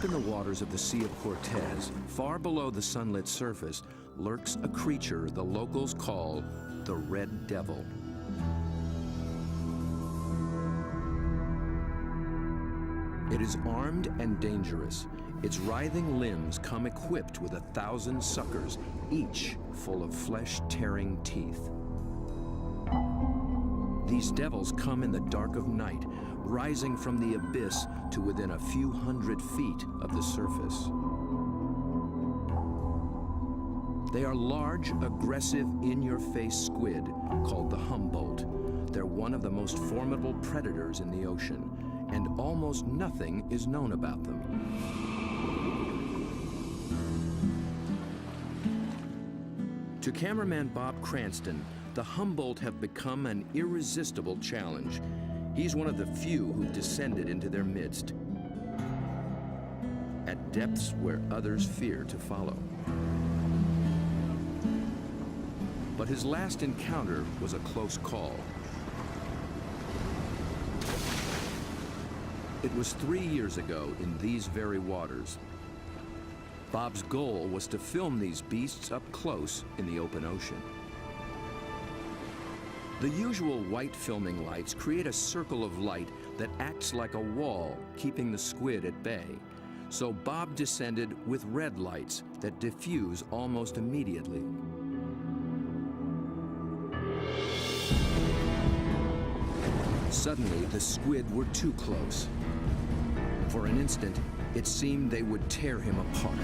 in the waters of the Sea of Cortez, far below the sunlit surface, lurks a creature the locals call the Red Devil. It is armed and dangerous. Its writhing limbs come equipped with 1,000 suckers, each full of flesh-tearing teeth. These devils come in the dark of night, rising from the abyss to within a few hundred feet of the surface. They are large, aggressive, in-your-face squid called the Humboldt. They're one of the most formidable predators in the ocean, and almost nothing is known about them. To cameraman Bob Cranston, the Humboldt have become an irresistible challenge. He's one of the few who've descended into their midst, at depths where others fear to follow. But his last encounter was a close call. It was 3 years ago in these very waters. Bob's goal was to film these beasts up close in the open ocean. The usual white filming lights create a circle of light that acts like a wall, keeping the squid at bay. So Bob descended with red lights that diffuse almost immediately. Suddenly, the squid were too close. For an instant, it seemed they would tear him apart.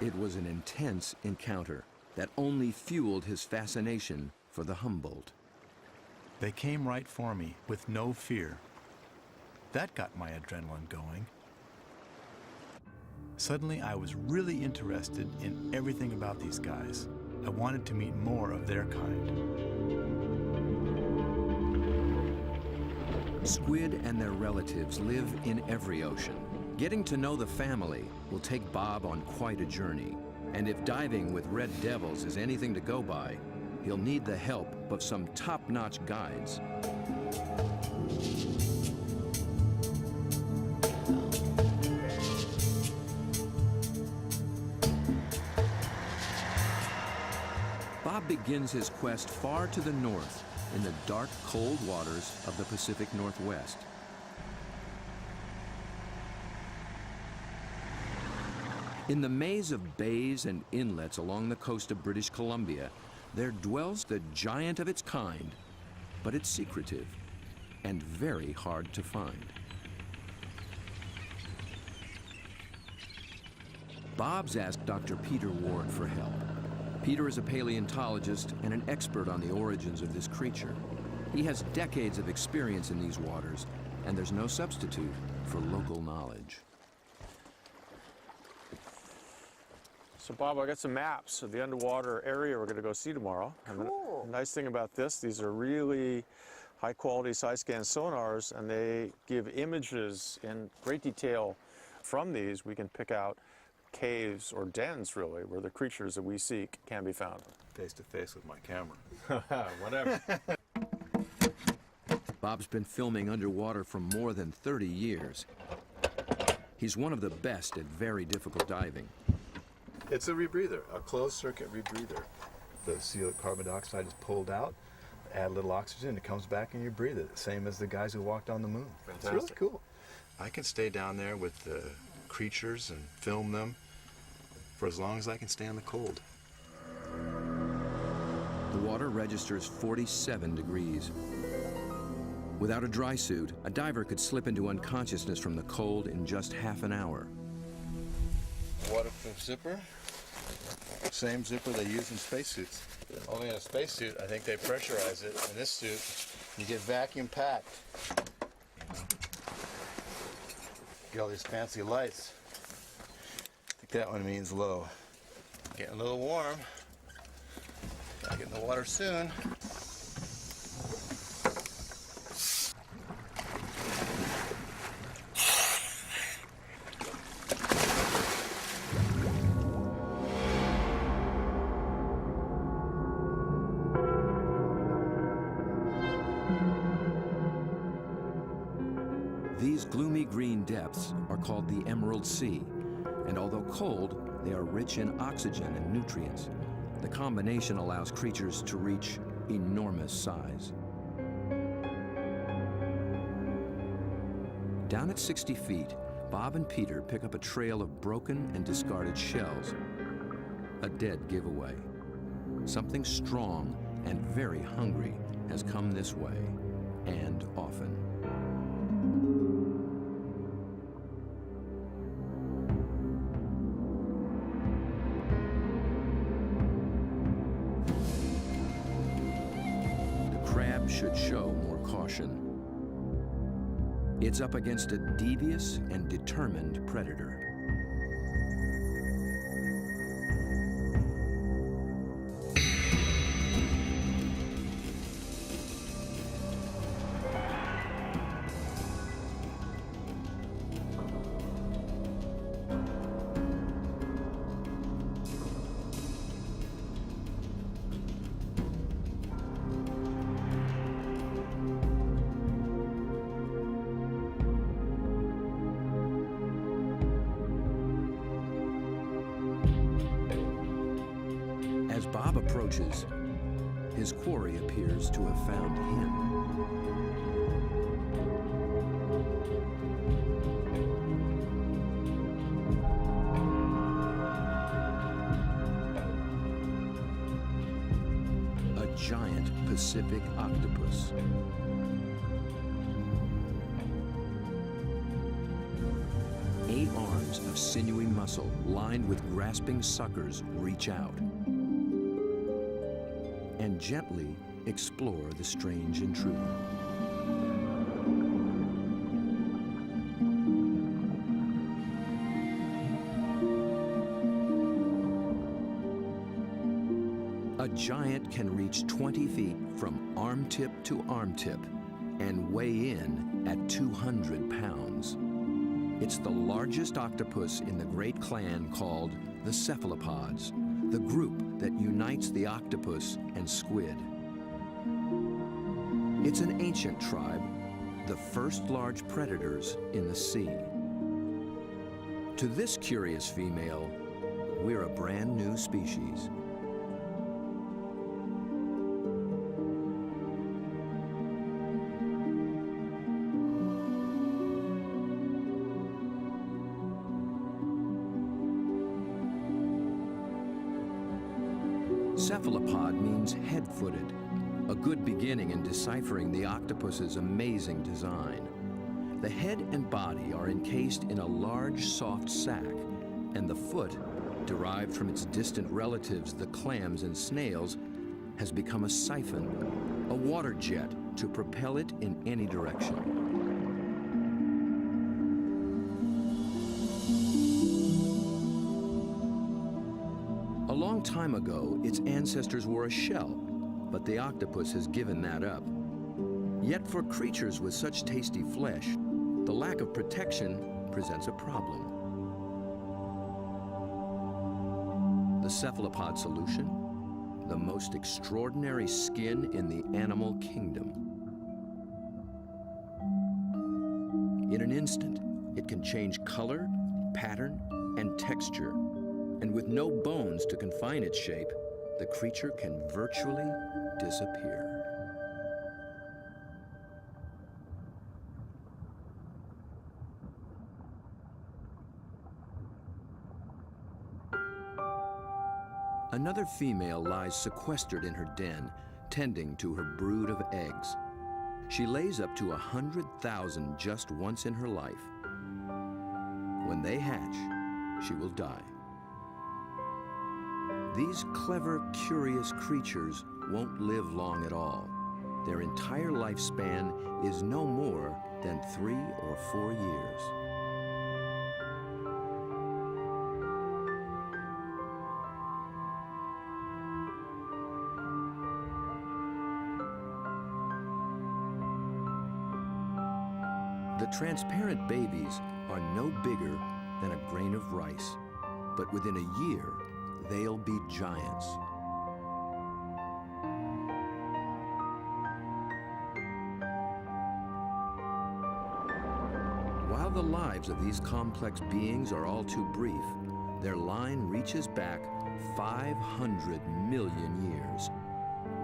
It was an intense encounter that only fueled his fascination for the Humboldt. They came right for me with no fear. That got my adrenaline going. Suddenly, I was really interested in everything about these guys. I wanted to meet more of their kind. Squid and their relatives live in every ocean. Getting to know the family will take Bob on quite a journey. And if diving with red devils is anything to go by, he'll need the help of some top-notch guides. Bob begins his quest far to the north in the dark, cold waters of the Pacific Northwest. In the maze of bays and inlets along the coast of British Columbia, there dwells the giant of its kind, but it's secretive and very hard to find. Bob's asked Dr. Peter Ward for help. Peter is a paleontologist and an expert on the origins of this creature. He has decades of experience in these waters, and there's no substitute for local knowledge. So Bob, I got some maps of the underwater area we're going to go see tomorrow. Cool. And the nice thing about this, these are really high quality side scan sonars, and they give images in great detail. From these, we can pick out caves or dens, really, where the creatures that we seek can be found. Face to face with my camera. Whatever. Bob's been filming underwater for more than 30 years. He's one of the best at very difficult diving. It's a rebreather, a closed circuit rebreather. The CO carbon dioxide is pulled out, add a little oxygen, it comes back and you breathe it. Same as the guys who walked on the moon. Fantastic. It's really cool. I can stay down there with the creatures and film them for as long as I can stand the cold. The water registers 47 degrees. Without a dry suit, a diver could slip into unconsciousness from the cold in just half an hour. Waterproof zipper. Same zipper they use in spacesuits. Only in a spacesuit, I think they pressurize it. In this suit, you get vacuum packed. Get all these fancy lights. I think that one means low. Getting a little warm. Gotta get in the water soon. green depths are called the Emerald Sea, and although cold, they are rich in oxygen and nutrients. The combination allows creatures to reach enormous size. Down at 60 feet, Bob and Peter pick up a trail of broken and discarded shells. A dead giveaway. Something strong and very hungry has come this way, and often. The crab should show more caution. It's up against a devious and determined predator. As Bob approaches, his quarry appears to have found him. A giant Pacific octopus. Eight arms of sinewy muscle lined with grasping suckers reach out and gently explore the strange intruder. A giant can reach 20 feet from arm-tip to arm-tip and weigh in at 200 pounds. It's the largest octopus in the great clan called the cephalopods, the group that unites the octopus and squid. It's an ancient tribe, the first large predators in the sea. To this curious female, we're a brand new species. Cephalopod means head-footed, a good beginning in deciphering the octopus's amazing design. The head and body are encased in a large, soft sac, and the foot, derived from its distant relatives, the clams and snails, has become a siphon, a water jet to propel it in any direction. A long time ago, its ancestors were a shell, but the octopus has given that up. Yet for creatures with such tasty flesh, the lack of protection presents a problem. The cephalopod solution? The most extraordinary skin in the animal kingdom. In an instant, it can change color, pattern, and texture. And with no bones to confine its shape, the creature can virtually disappear. Another female lies sequestered in her den, tending to her brood of eggs. She lays up to 100,000 just once in her life. When they hatch, she will die. These clever, curious creatures won't live long at all. Their entire lifespan is no more than 3 or 4 years. The transparent babies are no bigger than a grain of rice, but within a year, they'll be giants. While the the lives of these complex beings are all too brief, their line reaches back 500 million years,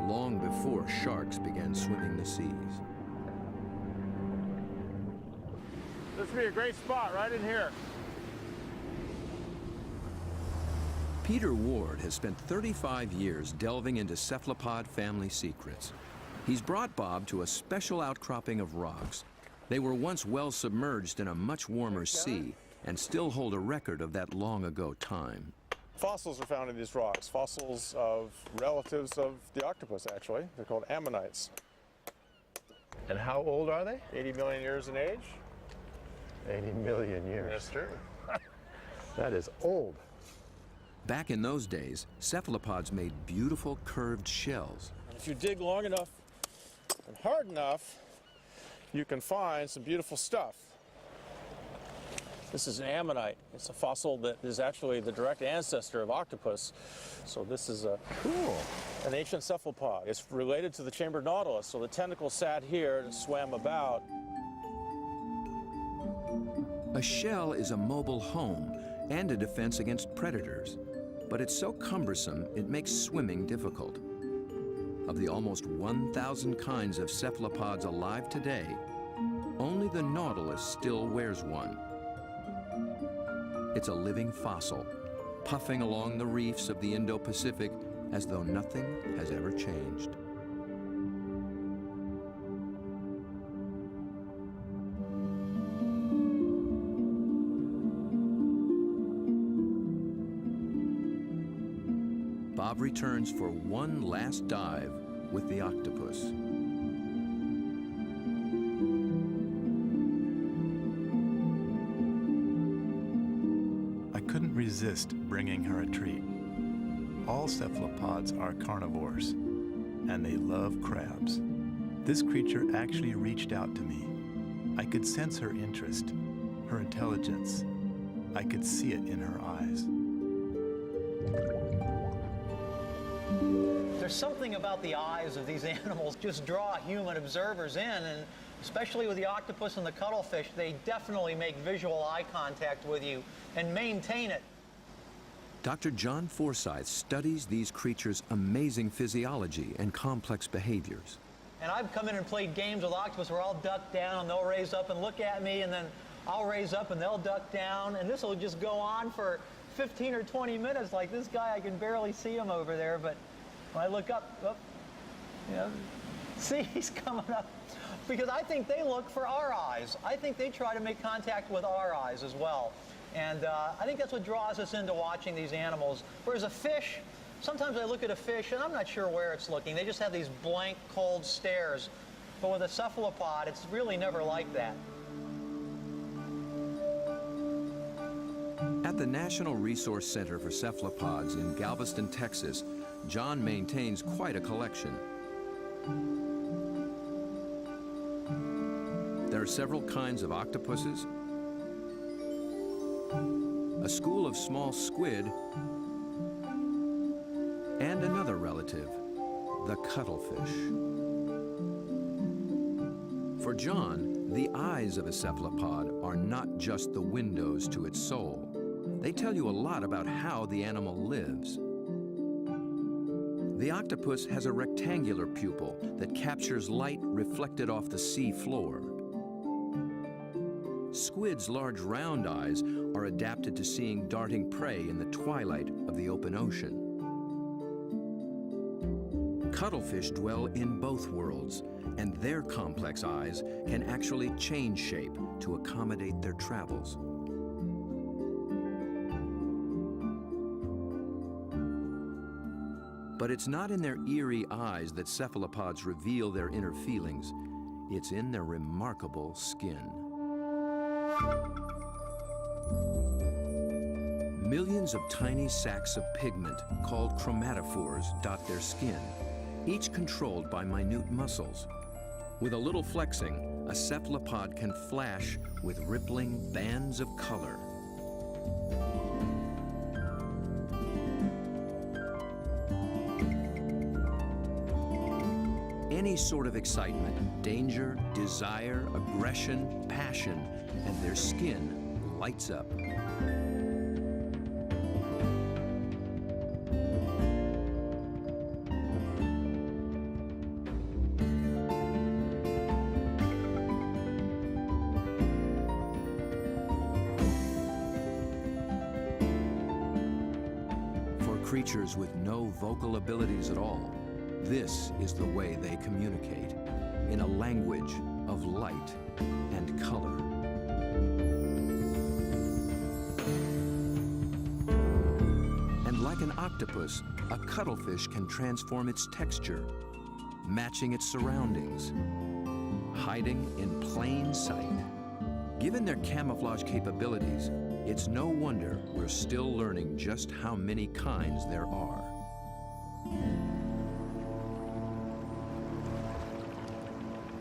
long before sharks began swimming the seas. This would be a great spot right in here. Peter Ward has spent 35 years delving into cephalopod family secrets. He's brought Bob to a special outcropping of rocks. They were once well submerged in a much warmer sea and still hold a record of that long ago time. Fossils are found in these rocks, fossils of relatives of the octopus, actually. They're called ammonites. And how old are they? 80 million years in age. 80 million years. That's true. That is old. Back in those days, cephalopods made beautiful curved shells. If you dig long enough and hard enough, you can find some beautiful stuff. This is an ammonite. It's a fossil that is actually the direct ancestor of octopus. So this is an ancient cephalopod. It's related to the chambered nautilus, so the tentacles sat here and swam about. A shell is a mobile home and a defense against predators, but it's so cumbersome it makes swimming difficult. Of the almost 1,000 kinds of cephalopods alive today, only the nautilus still wears one. It's a living fossil, puffing along the reefs of the Indo-Pacific as though nothing has ever changed. Bob returns for one last dive with the octopus. I couldn't resist bringing her a treat. All cephalopods are carnivores, and they love crabs. This creature actually reached out to me. I could sense her interest, her intelligence. I could see it in her eyes. There's something about the eyes of these animals just draw human observers in, and especially with the octopus and the cuttlefish, they definitely make visual eye contact with you and maintain it. Dr. John Forsyth studies these creatures' amazing physiology and complex behaviors. And I've come in and played games with octopus where I'll duck down and they'll raise up and look at me, and then I'll raise up and they'll duck down, and this will just go on for 15 or 20 minutes. Like this guy, I can barely see him over there, but when I look up, you know, see, he's coming up. Because I think they look for our eyes. I think they try to make contact with our eyes as well. And I think that's what draws us into watching these animals. Whereas a fish, sometimes I look at a fish and I'm not sure where it's looking. They just have these blank, cold stares. But with a cephalopod, it's really never like that. At the National Resource Center for Cephalopods in Galveston, Texas, John maintains quite a collection. There are several kinds of octopuses, a school of small squid, and another relative, the cuttlefish. For John, the eyes of a cephalopod are not just the windows to its soul. They tell you a lot about how the animal lives. The octopus has a rectangular pupil that captures light reflected off the sea floor. Squid's large round eyes are adapted to seeing darting prey in the twilight of the open ocean. Cuttlefish dwell in both worlds, and their complex eyes can actually change shape to accommodate their travels. But it's not in their eerie eyes that cephalopods reveal their inner feelings. It's in their remarkable skin. Millions of tiny sacs of pigment, called chromatophores, dot their skin, each controlled by minute muscles. With a little flexing, a cephalopod can flash with rippling bands of color. Any sort of excitement, danger, desire, aggression, passion, and their skin lights up. For creatures with no vocal abilities at all, this is the way they communicate, in a language of light and color. And like an octopus, a cuttlefish can transform its texture, matching its surroundings, hiding in plain sight. Given their camouflage capabilities, it's no wonder we're still learning just how many kinds there are.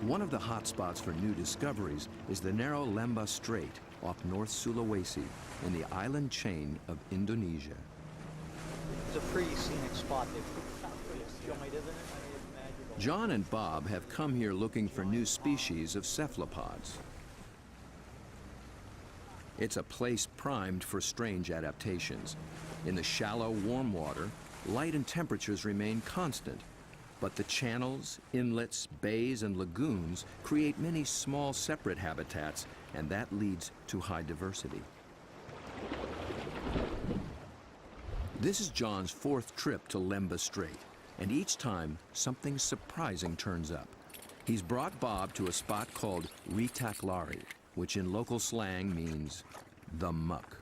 One of the hotspots for new discoveries is the narrow Lembah Strait off North Sulawesi in the island chain of Indonesia. It's a pretty scenic spot. They've joined, isn't it? John and Bob have come here looking for new species of cephalopods. It's a place primed for strange adaptations. In the shallow, warm water, light and temperatures remain constant, but the channels, inlets, bays, and lagoons create many small separate habitats, and that leads to high diversity. This is John's fourth trip to Lembah Strait, and each time something surprising turns up. He's brought Bob to a spot called Ritaklari, which in local slang means the muck.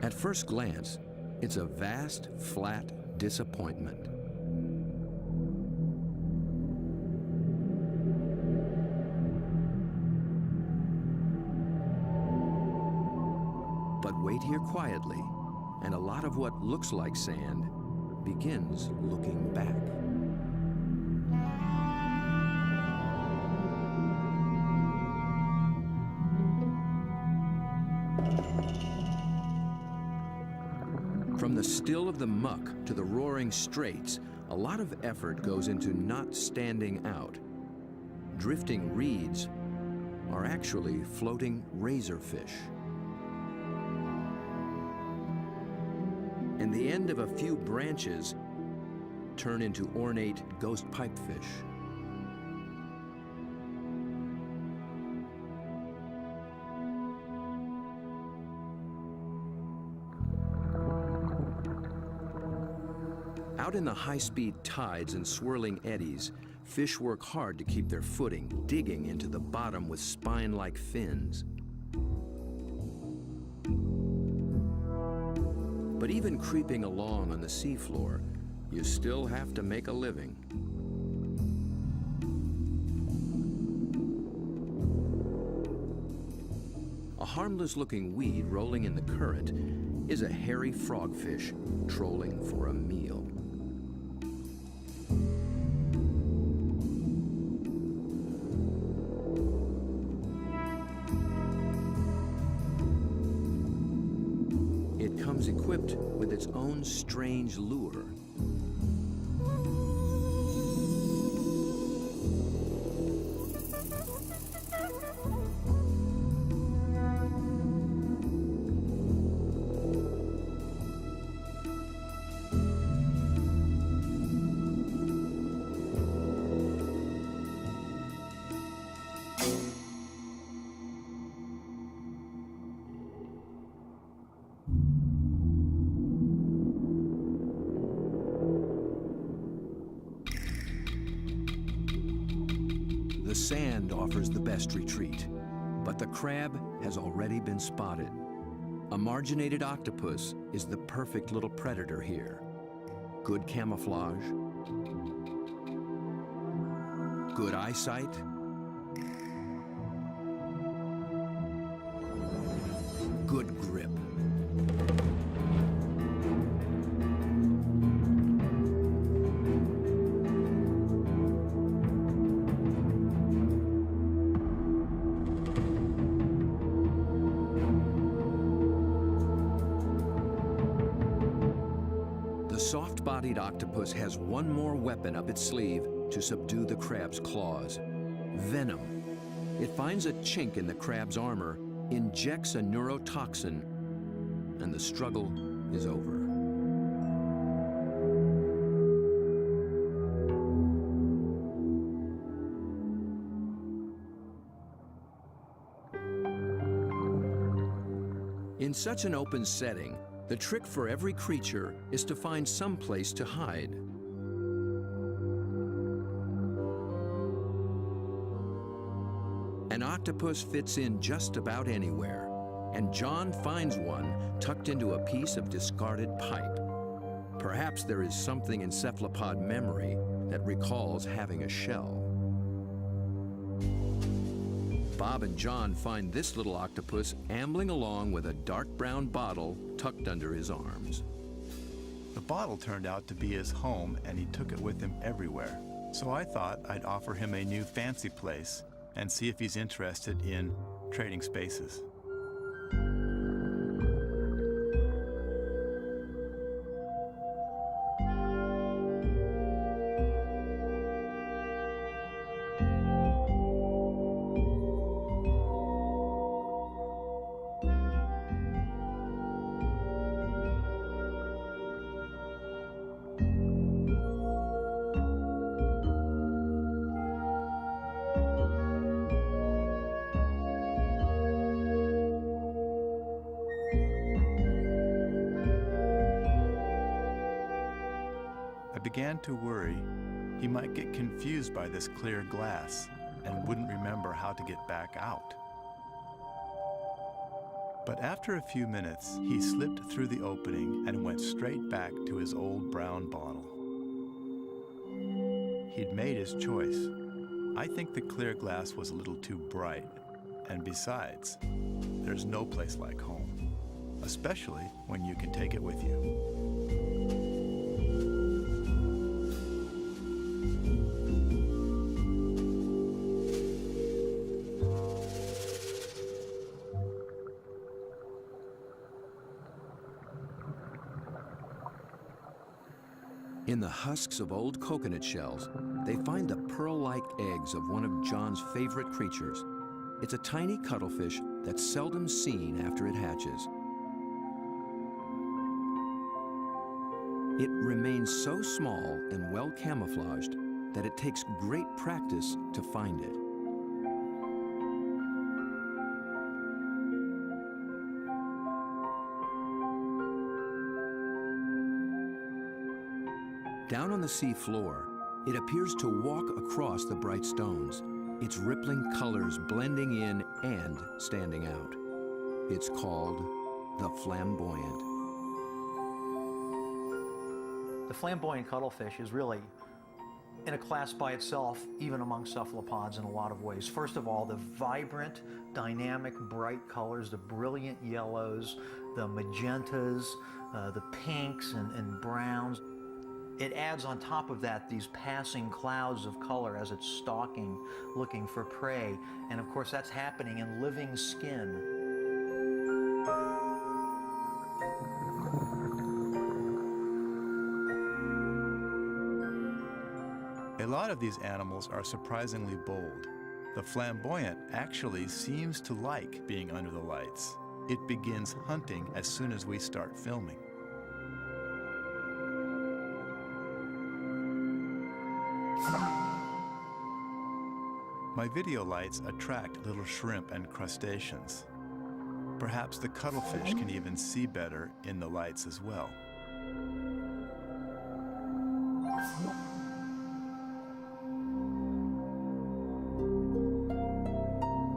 At first glance, it's a vast, flat disappointment. But wait here quietly, and a lot of what looks like sand begins looking back. From the still of the muck to the roaring straits, a lot of effort goes into not standing out. Drifting reeds are actually floating razorfish. And the end of a few branches turn into ornate ghost pipefish. Out in the high-speed tides and swirling eddies, fish work hard to keep their footing, digging into the bottom with spine-like fins. But even creeping along on the seafloor, you still have to make a living. A harmless-looking weed rolling in the current is a hairy frogfish trolling for a meal. It comes equipped with its own strange lure. The sand offers the best retreat, but the crab has already been spotted. A marginated octopus is the perfect little predator here. Good camouflage, good eyesight, good grip. red-bodied octopus has one more weapon up its sleeve to subdue the crab's claws: venom. It finds a chink in the crab's armor, injects a neurotoxin, and the struggle is over. In such an open setting, the trick for every creature is to find some place to hide. An octopus fits in just about anywhere, and John finds one tucked into a piece of discarded pipe. Perhaps there is something in cephalopod memory that recalls having a shell. Bob and John find this little octopus ambling along with a dark brown bottle tucked under his arms. The bottle turned out to be his home, and he took it with him everywhere. So I thought I'd offer him a new fancy place and see if he's interested in trading spaces. I began to worry he might get confused by this clear glass and wouldn't remember how to get back out. But after a few minutes, he slipped through the opening and went straight back to his old brown bottle. He'd made his choice. I think the clear glass was a little too bright, and besides, there's no place like home, especially when you can take it with you. In the husks of old coconut shells, they find the pearl-like eggs of one of John's favorite creatures. It's a tiny cuttlefish that's seldom seen after it hatches. It remains so small and well camouflaged that it takes great practice to find it. Down on the sea floor, it appears to walk across the bright stones, its rippling colors blending in and standing out. It's called the flamboyant. The flamboyant cuttlefish is really in a class by itself, even among cephalopods in a lot of ways. First of all, the vibrant, dynamic, bright colors, the brilliant yellows, the magentas, the pinks and browns. It adds on top of that these passing clouds of color as it's stalking, looking for prey. And of course, that's happening in living skin. A lot of these animals are surprisingly bold. The flamboyant actually seems to like being under the lights. It begins hunting as soon as we start filming. My video lights attract little shrimp and crustaceans. Perhaps the cuttlefish can even see better in the lights as well.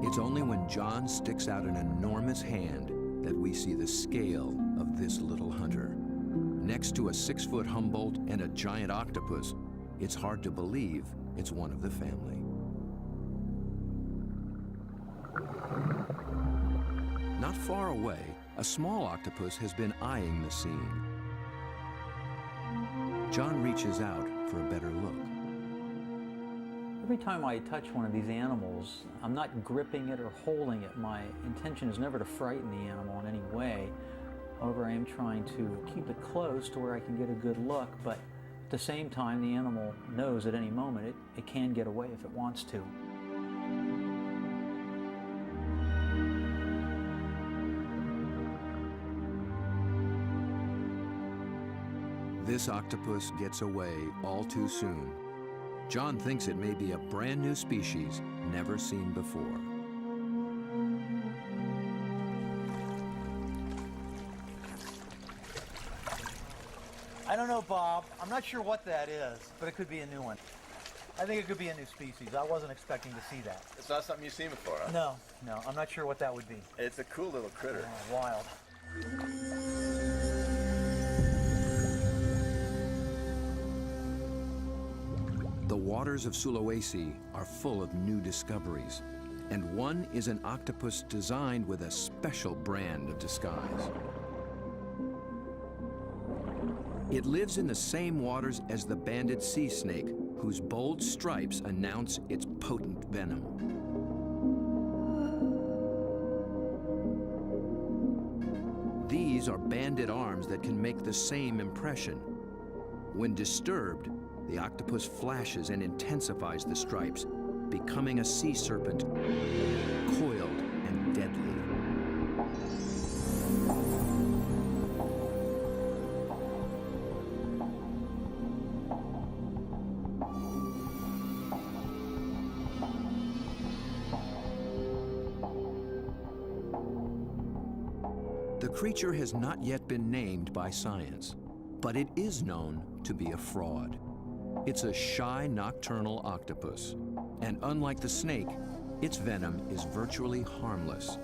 It's only when John sticks out an enormous hand that we see the scale of this little hunter. Next to a 6-foot Humboldt and a giant octopus, it's hard to believe it's one of the family. Not far away, a small octopus has been eyeing the scene. John reaches out for a better look. Every time I touch one of these animals, I'm not gripping it or holding it. My intention is never to frighten the animal in any way. However, I am trying to keep it close to where I can get a good look, but At the same time, the animal knows at any moment it can get away if it wants to. This octopus gets away all too soon. John thinks it may be a brand new species never seen before. I don't know, Bob. I'm not sure what that is, but it could be a new one. I think it could be a new species. I wasn't expecting to see that. It's not something you've seen before, huh? No, I'm not sure what that would be. It's a cool little critter. Oh, wild. The waters of Sulawesi are full of new discoveries, and one is an octopus designed with a special brand of disguise. It lives in the same waters as the banded sea snake, whose bold stripes announce its potent venom. These are banded arms that can make the same impression. When disturbed, the octopus flashes and intensifies the stripes, becoming a sea serpent, coiled and deadly. The creature has not yet been named by science, but it is known to be a fraud. It's a shy nocturnal octopus, and unlike the snake, its venom is virtually harmless.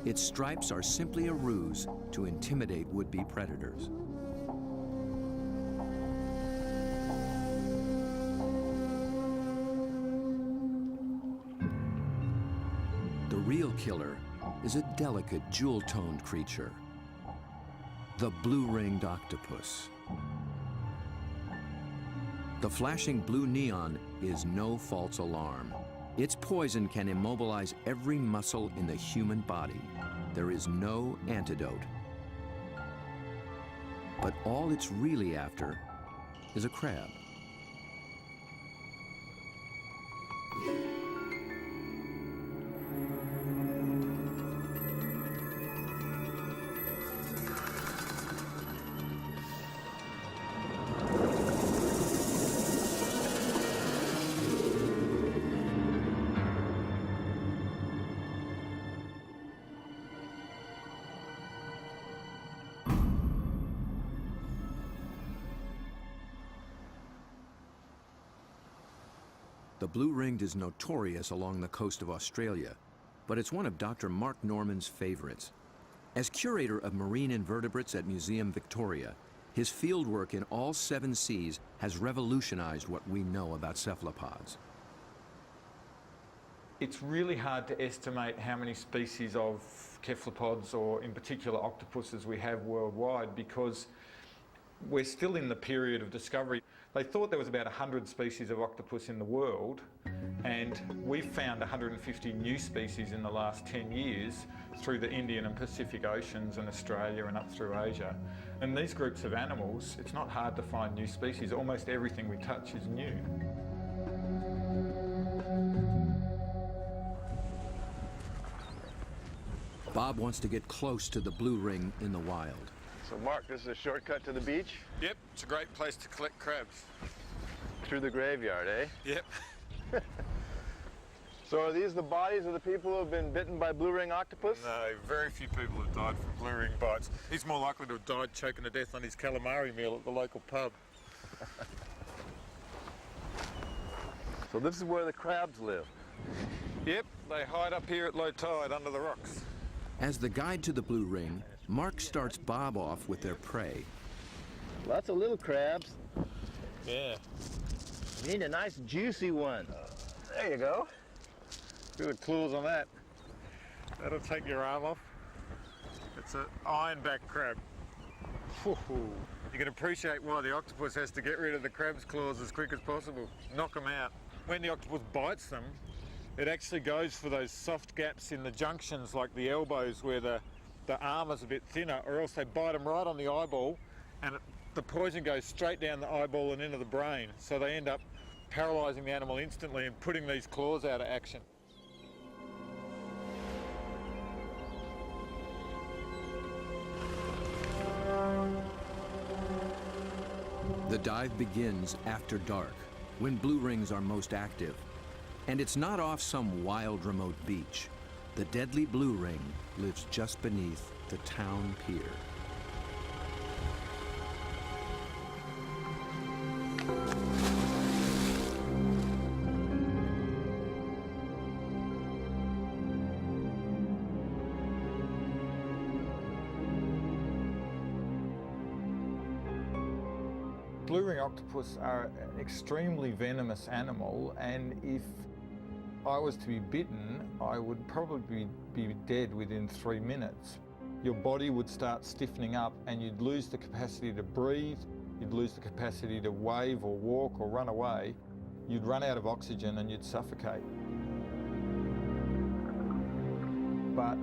Its stripes are simply a ruse to intimidate would-be predators. The real killer is a delicate jewel-toned creature, the blue-ringed octopus. The flashing blue neon is no false alarm. Its poison can immobilize every muscle in the human body. There is no antidote. But all it's really after is a crab. The blue-ringed is notorious along the coast of Australia, but it's one of Dr. Mark Norman's favorites. As curator of marine invertebrates at Museum Victoria, his fieldwork in all 7 seas has revolutionized what we know about cephalopods. It's really hard to estimate how many species of cephalopods, or in particular octopuses, we have worldwide, because we're still in the period of discovery. They thought there was about 100 species of octopus in the world, and we've found 150 new species in the last 10 years through the Indian and Pacific Oceans and Australia and up through Asia. And these groups of animals, it's not hard to find new species. Almost everything we touch is new. Bob wants to get close to the blue ring in the wild. So Mark, this is a shortcut to the beach? Yep, it's a great place to collect crabs. Through the graveyard, eh? Yep. So are these the bodies of the people who have been bitten by blue ring octopus? No, very few people have died from blue ring bites. He's more likely to have died choking to death on his calamari meal at the local pub. So this is where the crabs live. Yep, they hide up here at low tide under the rocks. As the guide to the blue ring, Mark starts Bob off with their prey. Lots of little crabs. Yeah. You need a nice juicy one. There you go. Look at the claws on that. That'll take your arm off. It's an ironback crab. You can appreciate why the octopus has to get rid of the crab's claws as quick as possible. Knock them out. When the octopus bites them, it actually goes for those soft gaps in the junctions, like the elbows where the arm is a bit thinner, or else they bite them right on the eyeball, and the poison goes straight down the eyeball and into the brain, so they end up paralysing the animal instantly and putting these claws out of action. The dive begins after dark, when blue rings are most active. And it's not off some wild, remote beach. The deadly blue ring lives just beneath the town pier. Blue ring octopus are an extremely venomous animal, and if I was to be bitten, I would probably be dead within 3 minutes. Your body would start stiffening up and you'd lose the capacity to breathe, you'd lose the capacity to wave or walk or run away, you'd run out of oxygen and you'd suffocate. But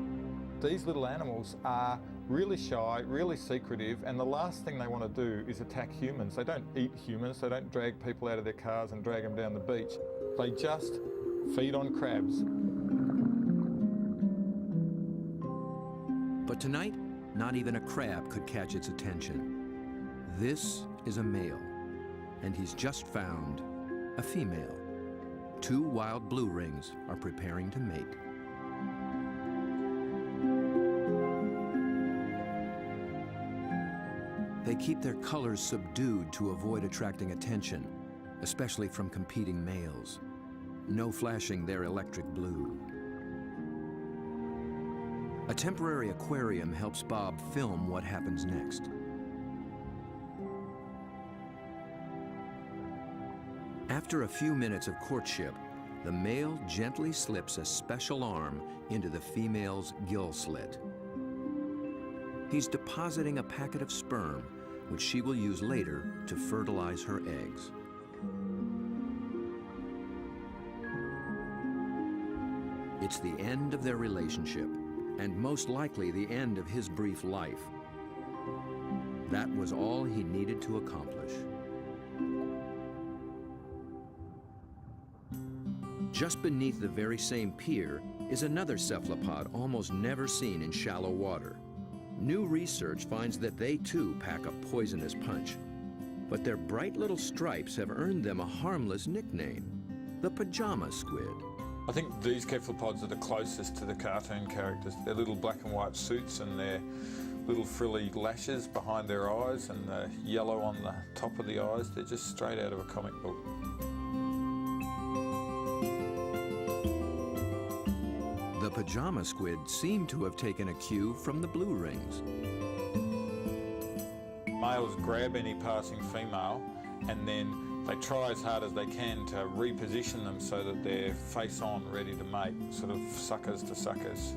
these little animals are really shy, really secretive, and the last thing they want to do is attack humans. They don't eat humans, they don't drag people out of their cars and drag them down the beach. They just feed on crabs. But tonight, not even a crab could catch its attention. This is a male, and he's just found a female. 2 wild blue rings are preparing to mate. They keep their colors subdued to avoid attracting attention, especially from competing males. No flashing their electric blue. A temporary aquarium helps Bob film what happens next. After a few minutes of courtship, the male gently slips a special arm into the female's gill slit. He's depositing a packet of sperm, which she will use later to fertilize her eggs. It's the end of their relationship, and most likely the end of his brief life. That was all he needed to accomplish. Just beneath the very same pier is another cephalopod almost never seen in shallow water. New research finds that they too pack a poisonous punch. But their bright little stripes have earned them a harmless nickname, the pajama squid. I think these cephalopods are the closest to the cartoon characters. Their little black and white suits and their little frilly lashes behind their eyes and the yellow on the top of the eyes, they're just straight out of a comic book. The pajama squid seem to have taken a cue from the blue rings. Males grab any passing female and then they try as hard as they can to reposition them so that they're face on, ready to mate, sort of suckers to suckers.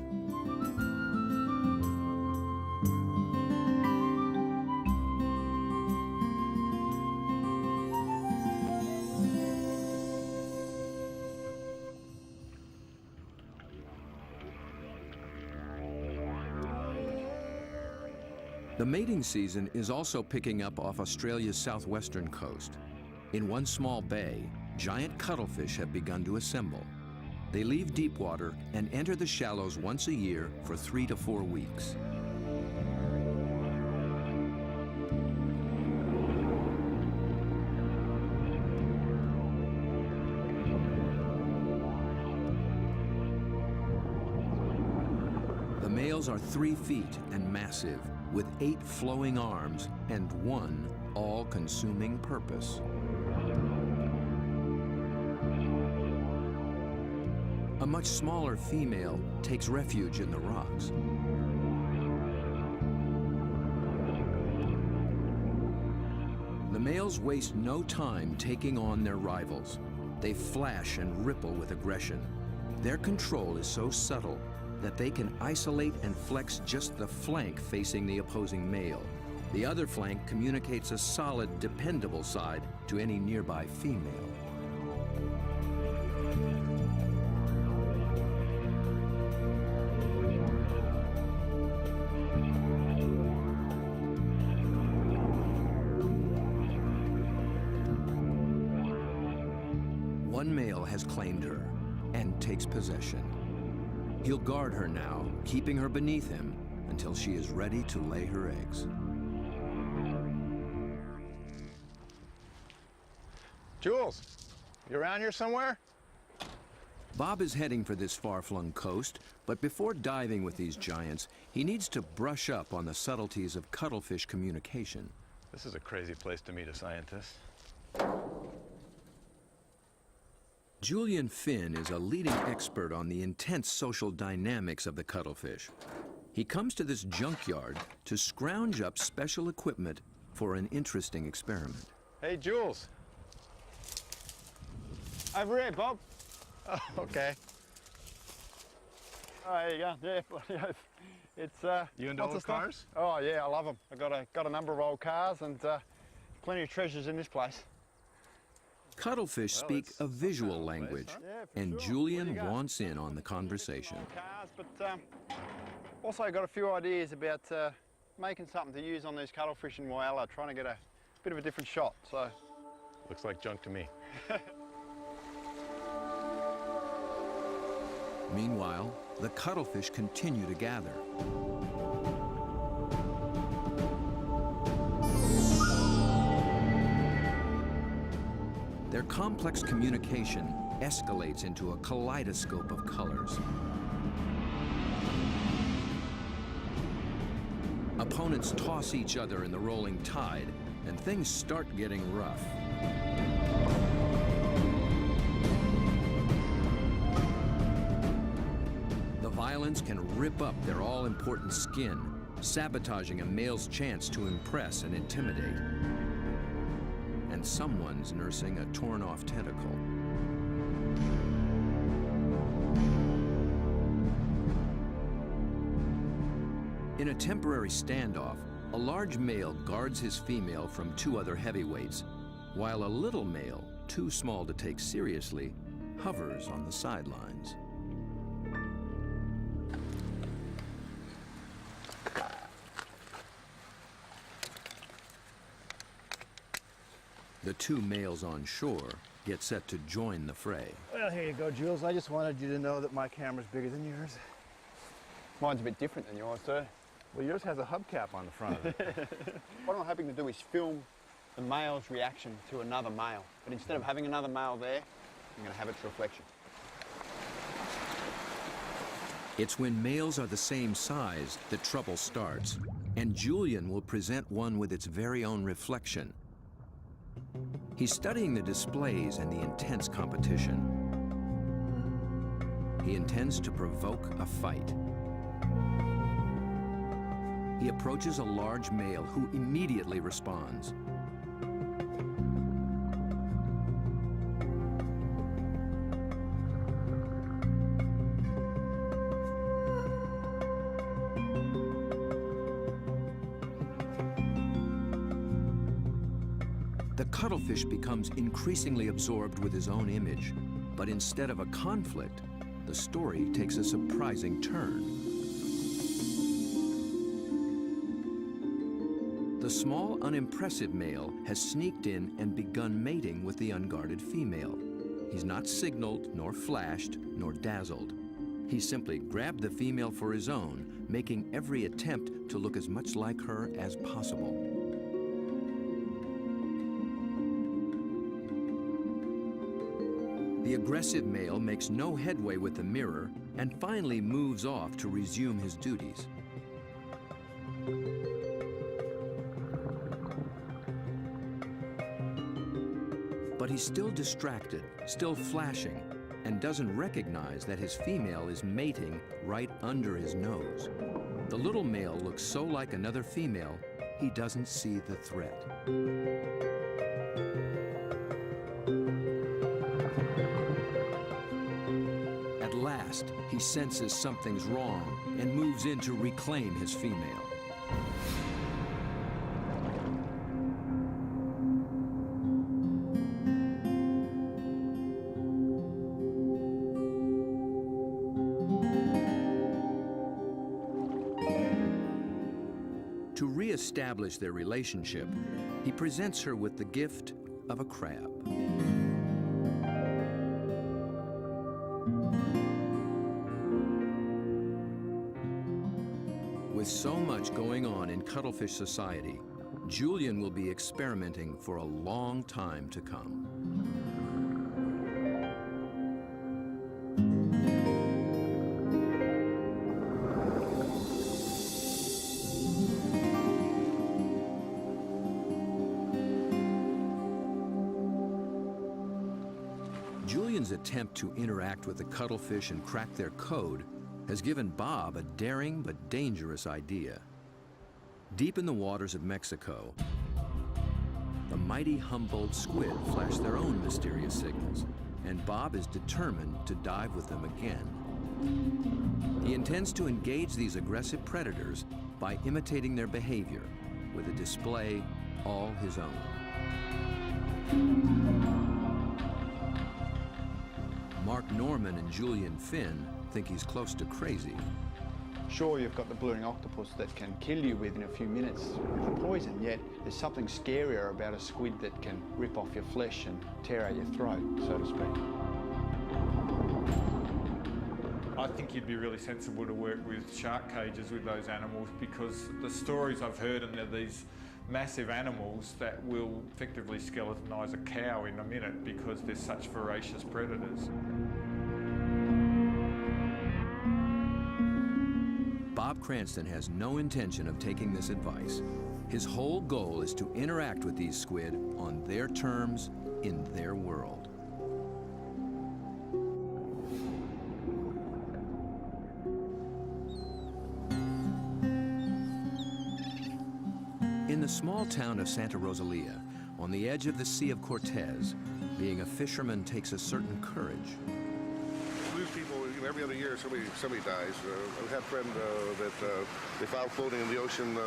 The mating season is also picking up off Australia's southwestern coast. In one small bay, giant cuttlefish have begun to assemble. They leave deep water and enter the shallows once a year for 3 to 4 weeks. The males are 3 feet and massive, with 8 flowing arms and 1 all-consuming purpose. A much smaller female takes refuge in the rocks. The males waste no time taking on their rivals. They flash and ripple with aggression. Their control is so subtle that they can isolate and flex just the flank facing the opposing male. The other flank communicates a solid, dependable side to any nearby female. One male has claimed her and takes possession. He'll guard her now, keeping her beneath him until she is ready to lay her eggs. Jules, you around here somewhere? Bob is heading for this far-flung coast, but before diving with these giants, he needs to brush up on the subtleties of cuttlefish communication. This is a crazy place to meet a scientist. Julian Finn is a leading expert on the intense social dynamics of the cuttlefish. He comes to this junkyard to scrounge up special equipment for an interesting experiment. Hey, Jules. Over here, Bob. Oh, okay. Oh, there you go. Yeah, it's You into lots old of stuff. cars? Oh yeah, I love them. I've got a number of old cars and plenty of treasures in this place. Cuttlefish speak it's a some visual kind of place, language, huh? Yeah, for and sure. What Julian do you got? wants in on the conversation. Old cars, but also got a few ideas about making something to use on these cuttlefish in Whyalla, trying to get a bit of a different shot. So Looks like junk to me. Meanwhile, the cuttlefish continue to gather. Their complex communication escalates into a kaleidoscope of colors. Opponents toss each other in the rolling tide, and things start getting rough. The violence can rip up their all-important skin, sabotaging a male's chance to impress and intimidate. And someone's nursing a torn-off tentacle. In a temporary standoff, a large male guards his female from two other heavyweights, while a little male, too small to take seriously, hovers on the sidelines. The two males on shore get set to join the fray. well, here you go, Jules. I just wanted you to know that my camera's bigger than yours. Mine's a bit different than yours, too. Well, yours has a hubcap on the front of it. What I'm hoping to do is film the male's reaction to another male. But instead of having another male there, I'm going to have its reflection. It's when males are the same size that trouble starts, and Julian will present one with its very own reflection. He's studying the displays and the intense competition. He intends to provoke a fight. He approaches a large male who immediately responds. The cuttlefish becomes increasingly absorbed with his own image, but instead of a conflict, the story takes a surprising turn. The small, unimpressive male has sneaked in and begun mating with the unguarded female. He's not signaled, nor flashed, nor dazzled. He simply grabbed the female for his own, making every attempt to look as much like her as possible. The aggressive male makes no headway with the mirror and finally moves off to resume his duties. But he's still distracted, still flashing, and doesn't recognize that his female is mating right under his nose. The little male looks so like another female, he doesn't see the threat. At last, he senses something's wrong and moves in to reclaim his female. To re-establish their relationship, he presents her with the gift of a crab. so much going on in cuttlefish society, Julian will be experimenting for a long time to come. Julian's attempt to interact with the cuttlefish and crack their code has given Bob a daring but dangerous idea. Deep in the waters of Mexico, the mighty Humboldt squid flash their own mysterious signals, and Bob is determined to dive with them again. He intends to engage these aggressive predators by imitating their behavior with a display all his own. Mark Norman and Julian Finn think he's close to crazy. Sure, you've got the blue-ring octopus that can kill you within a few minutes with the poison, yet there's something scarier about a squid that can rip off your flesh and tear out your throat, so to speak. I think you'd be really sensible to work with shark cages with those animals, because the stories I've heard, and they're these massive animals that will effectively skeletonise a cow in a minute because they're such voracious predators. Bob Cranston has no intention of taking this advice. His whole goal is to interact with these squid on their terms, in their world. In the small town of Santa Rosalia, on the edge of the Sea of Cortez, being a fisherman takes a certain courage. We lose people every other year. Somebody dies. I had a friend that they found floating in the ocean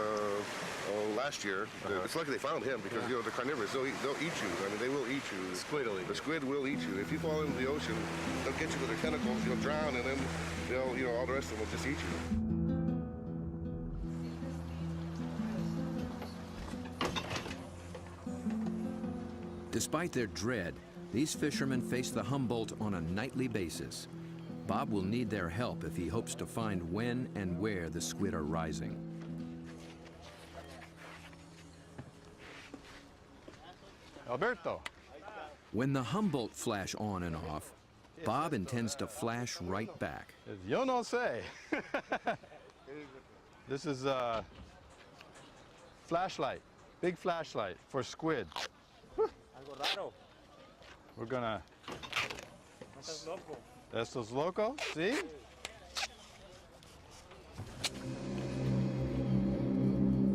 last year. It's lucky they found him because you know they're carnivorous. They'll eat you. I mean, they will eat you. The squid will eat you. The squid will eat you. If you fall into the ocean, they'll get you with their tentacles. You'll drown, and then they'll all the rest of them will just eat you. Despite their dread, these fishermen face the Humboldt on a nightly basis. Bob will need their help if he hopes to find when and where the squid are rising. Alberto. When the Humboldt flash on and off, Bob intends to flash right back. Yo no sé. This is a flashlight, big flashlight for squid. We're gonna... Estos loco, see?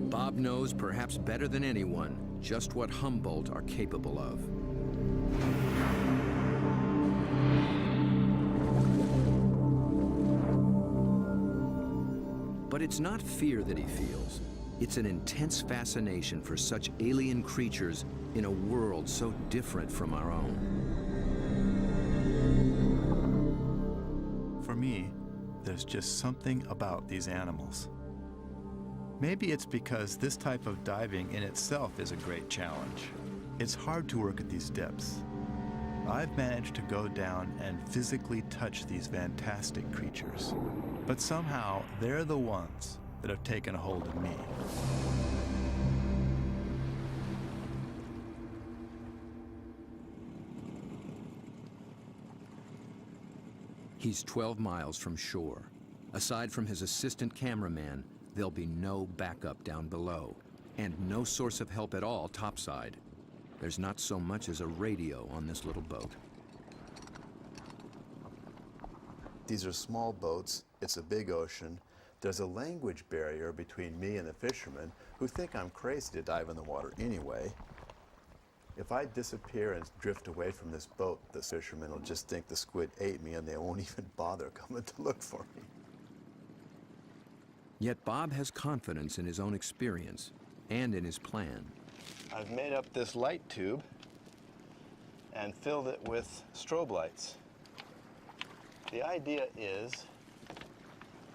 Bob knows perhaps better than anyone just what Humboldt are capable of. But it's not fear that he feels. It's an intense fascination for such alien creatures in a world so different from our own. For me, there's just something about these animals. Maybe it's because this type of diving in itself is a great challenge. It's hard to work at these depths. I've managed to go down and physically touch these fantastic creatures, but somehow they're the ones that have taken a hold of me. He's 12 miles from shore. Aside from his assistant cameraman, there'll be no backup down below, and no source of help at all topside. There's not so much as a radio on this little boat. These are small boats, it's a big ocean. There's a language barrier between me and the fishermen who think I'm crazy to dive in the water anyway. If I disappear and drift away from this boat, the fishermen will just think the squid ate me and they won't even bother coming to look for me. Yet Bob has confidence in his own experience and in his plan. I've made up this light tube and filled it with strobe lights. The idea is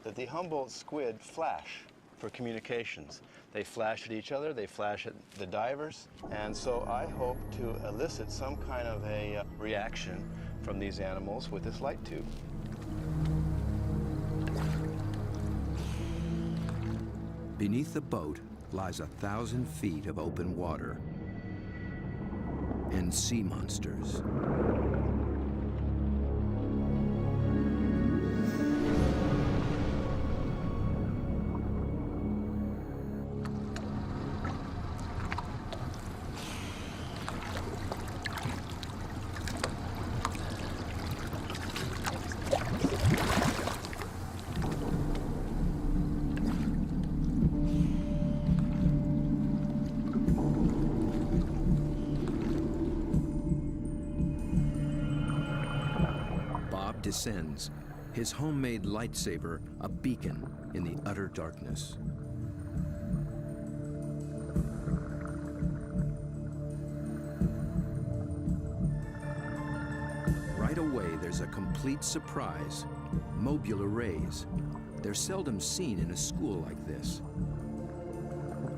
that the Humboldt squid flash for communications. They flash at each other, they flash at the divers, and so I hope to elicit some kind of a reaction from these animals with this light tube. Beneath the boat lies 1,000 feet of open water and sea monsters. Descends, his homemade lightsaber a beacon in the utter darkness. Right away, there's a complete surprise. Mobile arrays. They're seldom seen in a school like this.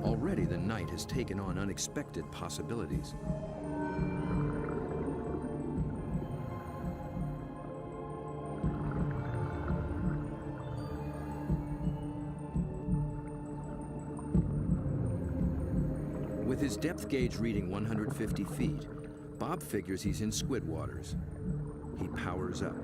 Already the night has taken on unexpected possibilities. With his depth gauge reading 150 feet, Bob figures he's in squid waters. He powers up.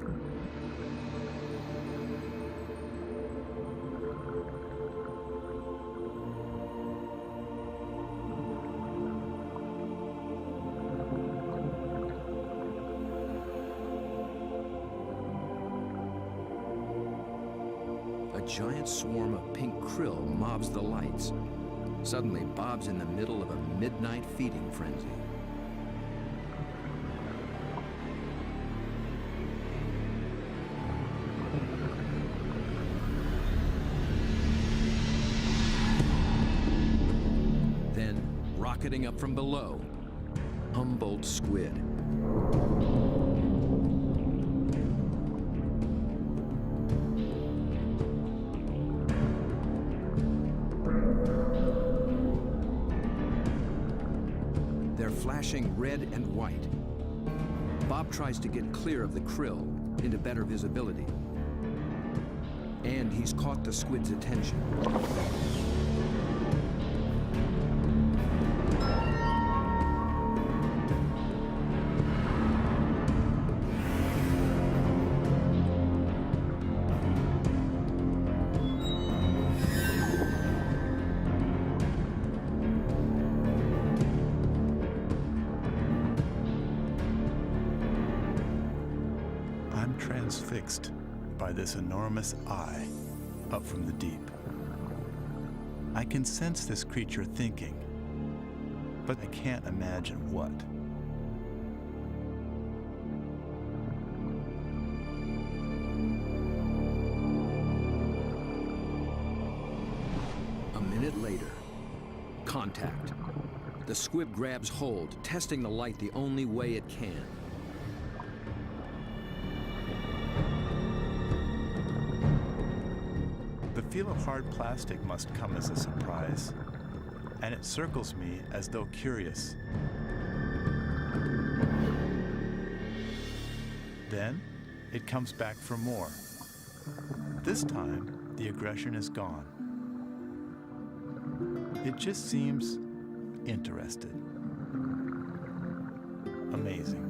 A giant swarm of pink krill mobs the lights. Suddenly, Bob's in the middle of a midnight feeding frenzy. Then, rocketing up from below, Humboldt squid. Flashing red and white. Bob tries to get clear of the krill into better visibility. And he's caught the squid's attention. Transfixed by this enormous eye up from the deep. I can sense this creature thinking, but I can't imagine what. A minute later, contact. The squid grabs hold, testing the light the only way it can. The feel of hard plastic must come as a surprise, and it circles me as though curious. Then, it comes back for more. This time, the aggression is gone. It just seems interested. Amazing.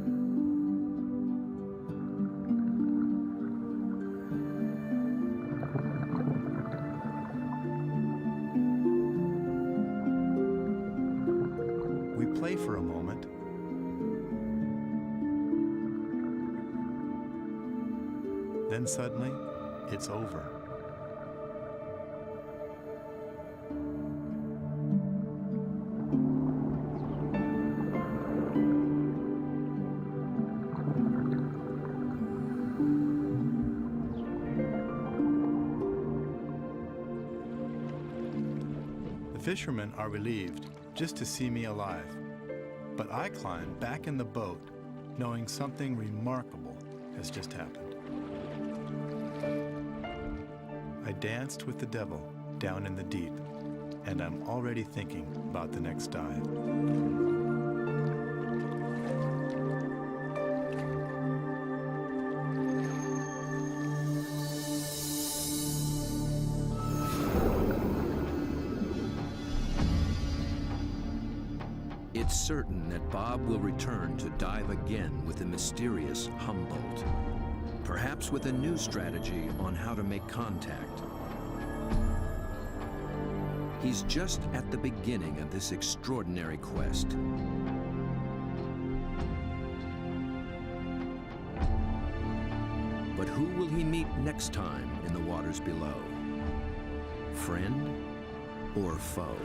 Play for a moment. Then suddenly, it's over. The fishermen are relieved just to see me alive. But I climb back in the boat, knowing something remarkable has just happened. I danced with the devil down in the deep, and I'm already thinking about the next dive. certain that Bob will return to dive again with the mysterious Humboldt, perhaps with a new strategy on how to make contact. He's just at the beginning of this extraordinary quest. But who will he meet next time in the waters below? Friend or foe?